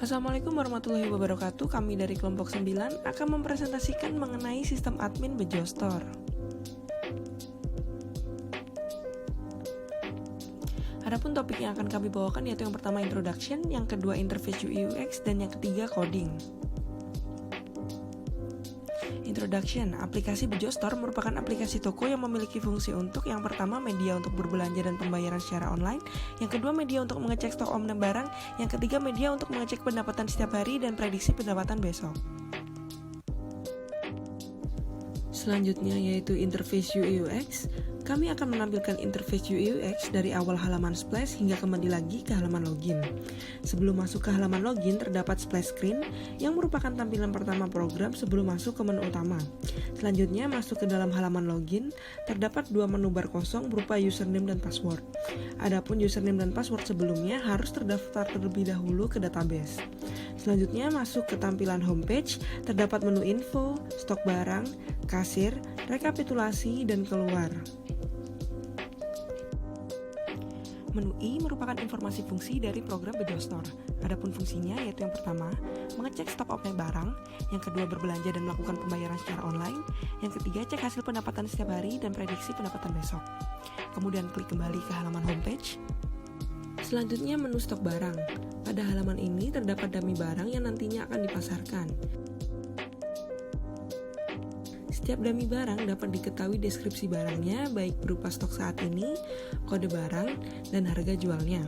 Assalamualaikum warahmatullahi wabarakatuh. Kami dari kelompok 9 akan mempresentasikan mengenai sistem admin Bejo Store. Adapun topik yang akan kami bawakan yaitu yang pertama introduction, yang kedua interface UI UX, dan yang ketiga coding. Introduction, aplikasi Bejo Store merupakan aplikasi toko yang memiliki fungsi untuk yang pertama media untuk berbelanja dan pembayaran secara online, yang kedua media untuk mengecek stok omnet barang, yang ketiga media untuk mengecek pendapatan setiap hari dan prediksi pendapatan besok. Selanjutnya yaitu interface UI UX. Kami akan menampilkan interface UI UX dari awal halaman splash hingga kembali lagi ke halaman login. Sebelum masuk ke halaman login, terdapat splash screen yang merupakan tampilan pertama program sebelum masuk ke menu utama. Selanjutnya, masuk ke dalam halaman login, terdapat dua menu bar kosong berupa username dan password. Adapun username dan password sebelumnya harus terdaftar terlebih dahulu ke database. Selanjutnya, masuk ke tampilan homepage, terdapat menu info, stok barang, kasir, rekapitulasi, dan keluar. Menu I merupakan informasi fungsi dari program Bejo Store. Adapun fungsinya yaitu yang pertama, mengecek stok omnet barang, yang kedua berbelanja dan melakukan pembayaran secara online, yang ketiga cek hasil pendapatan setiap hari dan prediksi pendapatan besok. Kemudian klik kembali ke halaman homepage. Selanjutnya menu stok barang. Pada halaman ini terdapat dummy barang yang nantinya akan dipasarkan. Setiap dummy barang dapat diketahui deskripsi barangnya, baik berupa stok saat ini, kode barang, dan harga jualnya.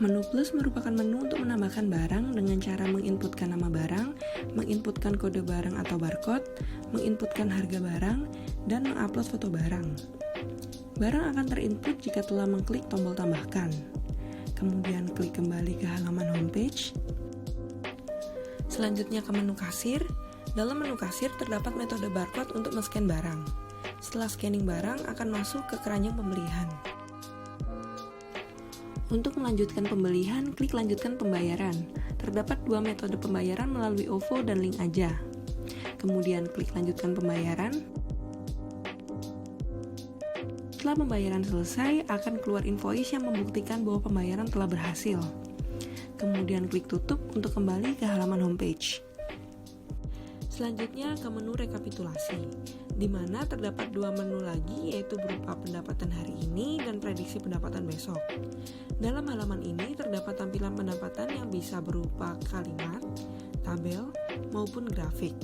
Menu plus merupakan menu untuk menambahkan barang dengan cara menginputkan nama barang, menginputkan kode barang atau barcode, menginputkan harga barang, dan mengupload foto barang. Barang akan terinput jika telah mengklik tombol tambahkan. Kemudian klik kembali ke halaman homepage. Selanjutnya ke menu kasir. Dalam menu kasir terdapat metode barcode untuk men-scan barang. Setelah scanning barang akan masuk ke keranjang pembelian. Untuk melanjutkan pembelian, klik lanjutkan pembayaran. Terdapat dua metode pembayaran melalui OVO dan link aja. Kemudian klik lanjutkan pembayaran. Setelah pembayaran selesai, akan keluar invoice yang membuktikan bahwa pembayaran telah berhasil. Kemudian klik tutup untuk kembali ke halaman homepage. Selanjutnya ke menu rekapitulasi, di mana terdapat dua menu lagi yaitu berupa pendapatan hari ini dan prediksi pendapatan besok. Dalam halaman ini terdapat tampilan pendapatan yang bisa berupa kalimat, tabel, maupun grafik.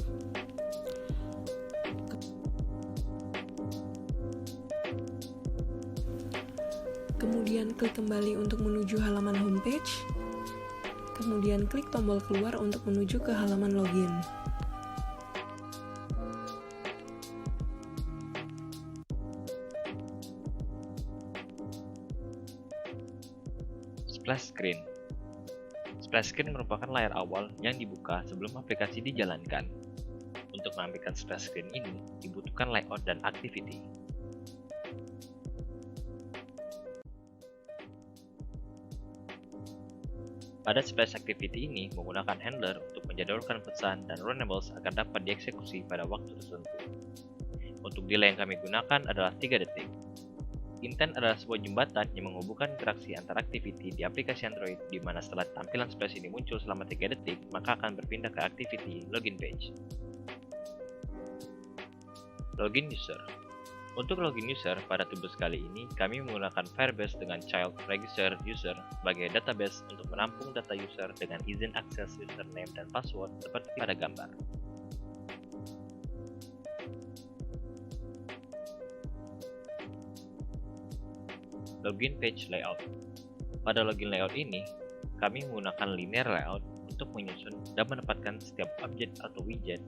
Kemudian klik kembali untuk menuju halaman homepage. Kemudian klik tombol keluar untuk menuju ke halaman login. Splash screen. Splash screen merupakan layar awal yang dibuka sebelum aplikasi dijalankan. Untuk menampilkan splash screen ini, dibutuhkan layout dan activity. Pada splash activity ini menggunakan handler untuk menjadwalkan pesan dan runnables agar dapat dieksekusi pada waktu tertentu. Untuk delay yang kami gunakan adalah 3 detik. Intent adalah sebuah jembatan yang menghubungkan interaksi antar activity di aplikasi Android, di mana setelah tampilan splash ini muncul selama 3 detik, maka akan berpindah ke activity login page. Login user. Untuk login user pada tugas kali ini, kami menggunakan Firebase dengan child register user sebagai database untuk menampung data user dengan izin akses username dan password seperti pada gambar. Login page layout. Pada login layout ini, kami menggunakan linear layout untuk menyusun dan menempatkan setiap objek atau widget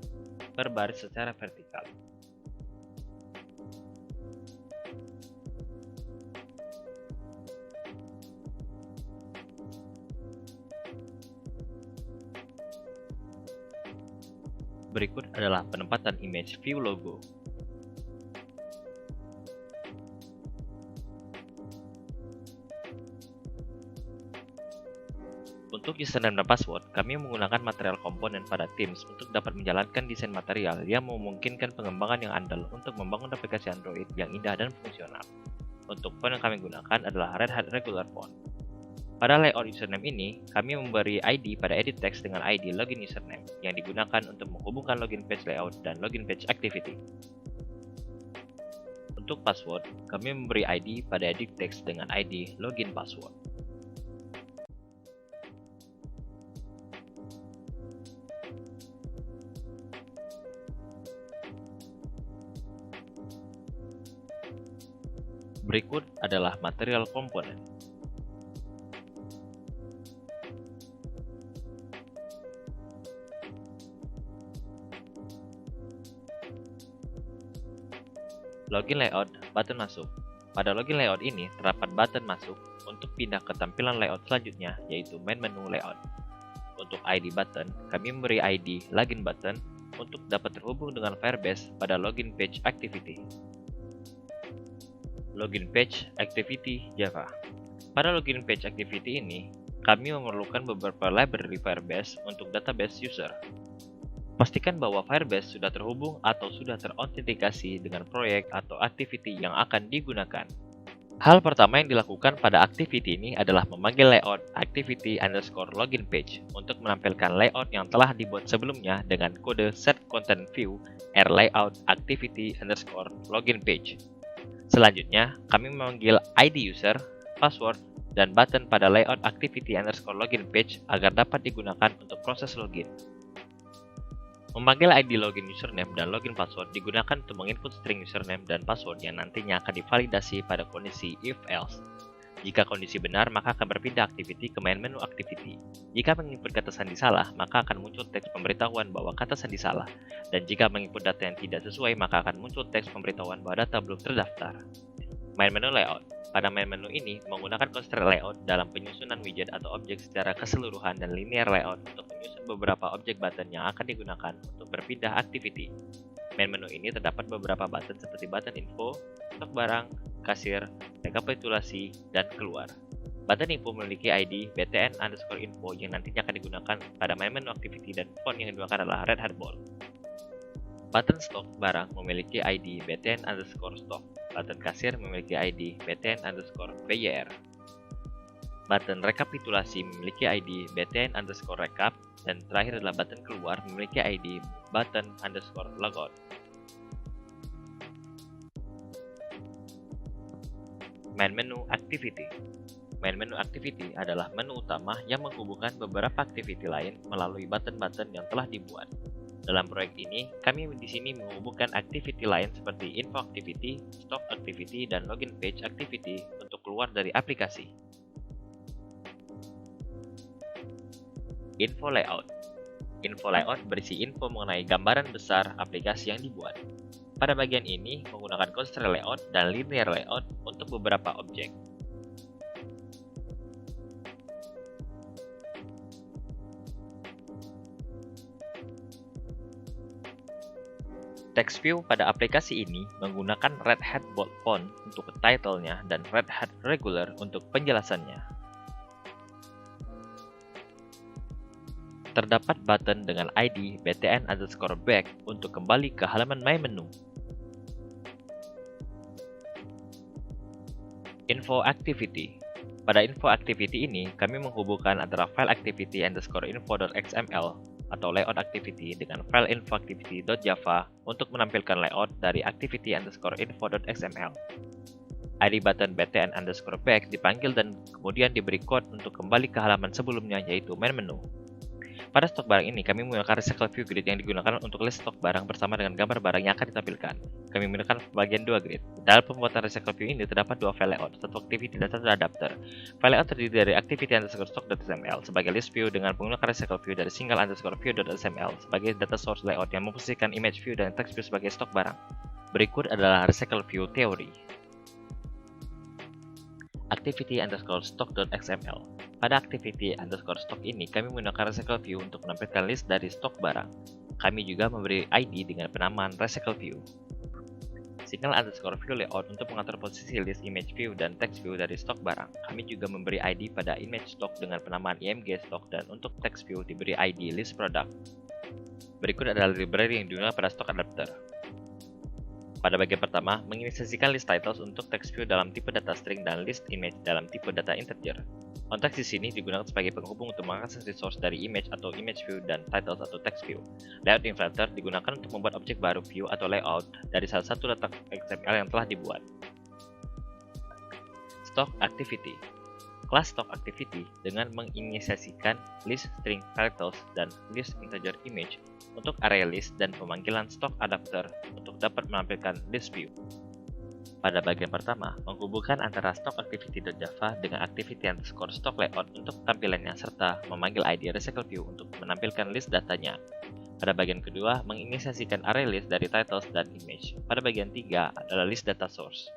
berbaris secara vertikal. Berikut adalah penempatan image view logo. Untuk username dan password, kami menggunakan material komponen pada Teams untuk dapat menjalankan desain material yang memungkinkan pengembangan yang andal untuk membangun aplikasi Android yang indah dan fungsional. Untuk font yang kami gunakan adalah Red Hat Regular Font. Pada layout username ini, kami memberi ID pada edit text dengan ID login username yang digunakan untuk menghubungkan login page layout dan login page activity. Untuk password, kami memberi ID pada edit text dengan ID login password. Berikut adalah material komponen. Login layout, button masuk. Pada login layout ini, terdapat button masuk untuk pindah ke tampilan layout selanjutnya, yaitu main menu layout. Untuk ID button, kami memberi ID login button untuk dapat terhubung dengan Firebase pada login page activity. Login page activity Java. Pada login page activity ini, kami memerlukan beberapa library Firebase untuk database user. Pastikan bahwa Firebase sudah terhubung atau sudah terautentikasi dengan proyek atau activity yang akan digunakan. Hal pertama yang dilakukan pada activity ini adalah memanggil layout activity_login page untuk menampilkan layout yang telah dibuat sebelumnya dengan kode setContentView layout activity_login page. Selanjutnya, kami memanggil ID user, password, dan button pada layout activity_login page agar dapat digunakan untuk proses login. Memanggil ID login username dan login password digunakan untuk menginput string username dan password yang nantinya akan divalidasi pada kondisi if-else. Jika kondisi benar, maka akan berpindah activity ke main menu activity. Jika menginput kata sandi salah, maka akan muncul teks pemberitahuan bahwa kata sandi salah. Dan jika menginput data yang tidak sesuai, maka akan muncul teks pemberitahuan bahwa data belum terdaftar. Main menu layout. Pada main menu ini, menggunakan constraint layout dalam penyusunan widget atau objek secara keseluruhan dan linear layout untuk menyusun beberapa objek button yang akan digunakan untuk berpindah activity. Main menu ini terdapat beberapa button seperti button info, stok barang, kasir, rekapitulasi, dan keluar. Button info memiliki ID btn_info yang nantinya akan digunakan pada main menu activity dan font yang digunakan adalah Red Hat Bold. Button stok barang memiliki ID btn_stock. Button kasir memiliki ID btn_vyr. Button rekapitulasi memiliki ID btn_recap, dan terakhir adalah button keluar memiliki ID button_logout. Main menu activity. Main menu activity adalah menu utama yang menghubungkan beberapa activity lain melalui button-button yang telah dibuat. Dalam proyek ini, kami di sini menghubungkan activity lain seperti info activity, stock activity, dan login page activity untuk keluar dari aplikasi. Info layout. Info layout berisi info mengenai gambaran besar aplikasi yang dibuat. Pada bagian ini, menggunakan constraint layout dan linear layout untuk beberapa objek. Text view pada aplikasi ini menggunakan Red Hat Bold Font untuk title-nya dan Red Hat Regular untuk penjelasannya. Terdapat button dengan ID btn_back untuk kembali ke halaman My Menu. Info Activity. Pada info activity ini, kami menghubungkan antara file activity_info.xml atau layout activity dengan file infoactivity.java untuk menampilkan layout dari activity_info.xml. ID button btn_back dipanggil dan kemudian diberi code untuk kembali ke halaman sebelumnya, yaitu main menu. Pada stok barang ini, kami menggunakan Recycle View Grid yang digunakan untuk list stok barang bersama dengan gambar barang yang akan ditampilkan. Kami menggunakan bagian 2 grid. Dalam pembuatan Recycle View ini terdapat 2 file layout, satu activity dan satu adapter. File layout terdiri dari activity_stock.xml sebagai list view dengan menggunakan Recycle View dari single_view.xml sebagai data source layout yang memposisikan image view dan text view sebagai stok barang. Berikut adalah Recycle View Theory. Activity_stock.xml. Pada activity_stock ini, kami menggunakan Recycle View untuk menampilkan list dari stok barang. Kami juga memberi ID dengan penamaan Recycle View. Signal_view layout untuk mengatur posisi list image view dan text view dari stok barang. Kami juga memberi ID pada image stock dengan penamaan img stock, dan untuk text view diberi ID list product. Berikut adalah library yang digunakan pada stock adapter. Pada bagian pertama, menginisiasikan list titles untuk text view dalam tipe data string dan list image dalam tipe data integer. Konteks di sini digunakan sebagai penghubung untuk mengakses resource dari image atau image view dan titles atau text view. Layout inverter digunakan untuk membuat objek baru view atau layout dari salah satu letak XML yang telah dibuat. Stock activity. Kelas stock activity dengan menginisiasikan list string titles dan list integer image untuk array list dan pemanggilan stock adapter untuk dapat menampilkan list view. Pada bagian pertama, menghubungkan antara stock activity.java dengan activity_stock layout untuk tampilannya serta memanggil ID recycle view untuk menampilkan list datanya. Pada bagian kedua, menginisiasikan array list dari titles dan image. Pada bagian 3 adalah list data source.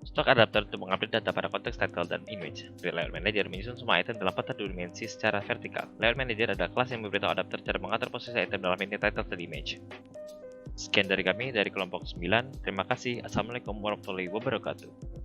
Stock adapter untuk mengambil data pada konteks title dan image. Layout manager menyusun semua item dalam peta 2 dimensi secara vertikal. Layout manager adalah kelas yang memberitahu adapter cara mengatur posisi item dalam ini title dan image. Sekian dari kami dari kelompok 9. Terima kasih. Assalamualaikum warahmatullahi wabarakatuh.